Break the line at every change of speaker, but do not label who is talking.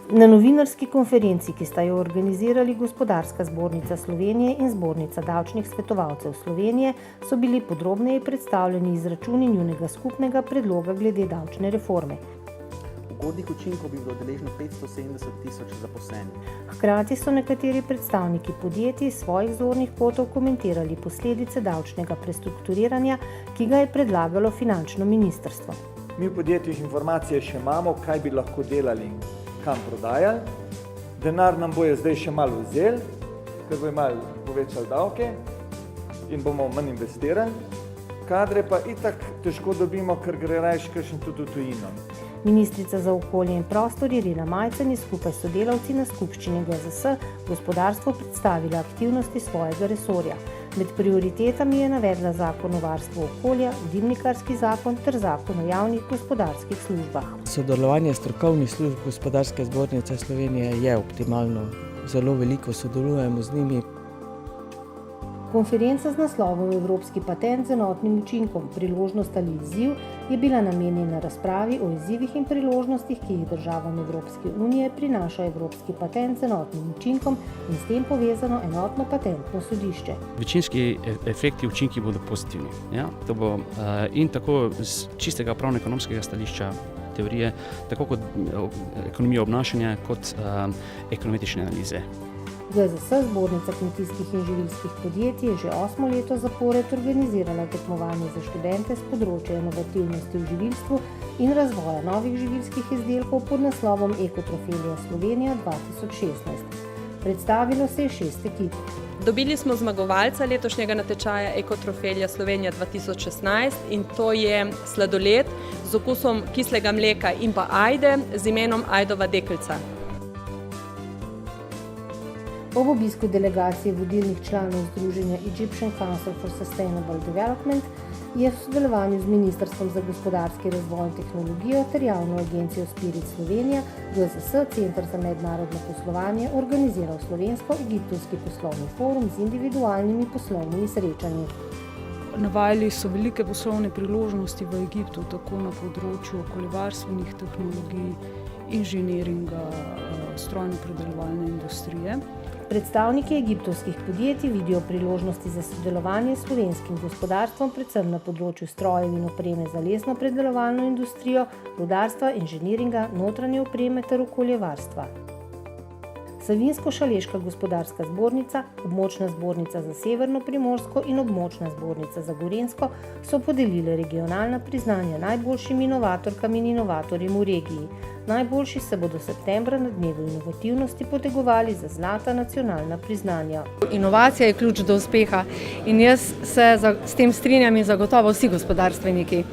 Na novinarski konferenci, ki sta jo organizirali Gospodarska zbornica Slovenije in Zbornica davčnih svetovalcev Slovenije, so bili podrobneje predstavljeni izračuni njunega skupnega predloga glede davčne reforme.
Ugodnih učinkov bi bilo deležno 570 tisoč zaposlenih.
Hkrati so nekateri predstavniki podjetij svojih zornih kotov komentirali posledice davčnega prestrukturiranja, ki ga je predlagalo finančno ministrstvo.
Mi v podjetjih informacije še imamo, kaj bi lahko delali, kam prodajali. Denar nam bojo zdaj še malo vzeli, ker bojo malo povečali davke in bomo manj investirali. Kadre pa itak težko dobimo, ker gre rajši kakšen tudi v tujino.
Ministrica za okolje in prostor Irena Majcen je skupaj s sodelavci na skupščini GZS gospodarstvu predstavila aktivnosti svojega resorja. Med prioritetami je navedla zakon o varstvu okolja, dimnikarski zakon ter zakon o javnih gospodarskih službah.
Sodelovanje strokovnih služb Gospodarske zbornice Slovenije je optimalno. Zelo veliko sodelujemo z njimi.
Konferenca z naslovom Evropski patent z enotnim učinkom, priložnost ali izziv je bila namenjena razpravi o izzivih in priložnostih, ki jih državam Evropske unije prinaša Evropski patent z enotnim učinkom in s tem povezano enotno patentno sodišče.
Večinski efekti učinki bodo pozitivni. Ja? To bo in tako z čistega pravno-ekonomskega stališča teorije, tako kot ekonomija obnašanja, kot ekonometrične analize.
GZS, Zbornica kmetijskih in živilskih podjetij, je že 8. leto zapored organizirala tekmovanje za študente s področja inovativnosti v živilstvu in razvoja novih živilskih izdelkov pod naslovom Ekotrofelija Slovenija 2016. Predstavilo se je 6 ekip.
Dobili smo zmagovalca letošnjega natečaja Ekotrofelija Slovenija 2016 in to je sladoled z okusom kislega mleka in pa ajde z imenom Ajdova deklica.
Ob obisku delegacije vodilnih članov združenja Egyptian Council for Sustainable Development je v sodelovanju z Ministrstvom za gospodarski razvoj in tehnologijo ter javno agencijo Spirit Slovenija GZS, Center za mednarodno poslovanje, organiziral slovensko-egiptovski poslovni forum z individualnimi poslovnimi srečanji.
Navajali so velike poslovne priložnosti v Egiptu, tako na področju okoljevarstvenih tehnologij, inženiringa, strojno-predelovalne industrije.
Predstavniki egiptovskih podjetij vidijo priložnosti za sodelovanje s slovenskim gospodarstvom, predvsem na področju strojev in opreme za lesno-predelovalno industrijo, rudarstva, inženiringa, notranje opreme ter okoljevarstva. Savinjsko-šaleška gospodarska zbornica, območna zbornica za Severno Primorsko in območna zbornica za Gorenjsko so podelile regionalna priznanja najboljšim inovatorkam in inovatorjem v regiji. Najboljši se bodo septembra na dnevu inovativnosti potegovali za zlata nacionalna priznanja.
Inovacija je ključ do uspeha in jaz se s tem strinjam in zagotovo vsi gospodarstveniki.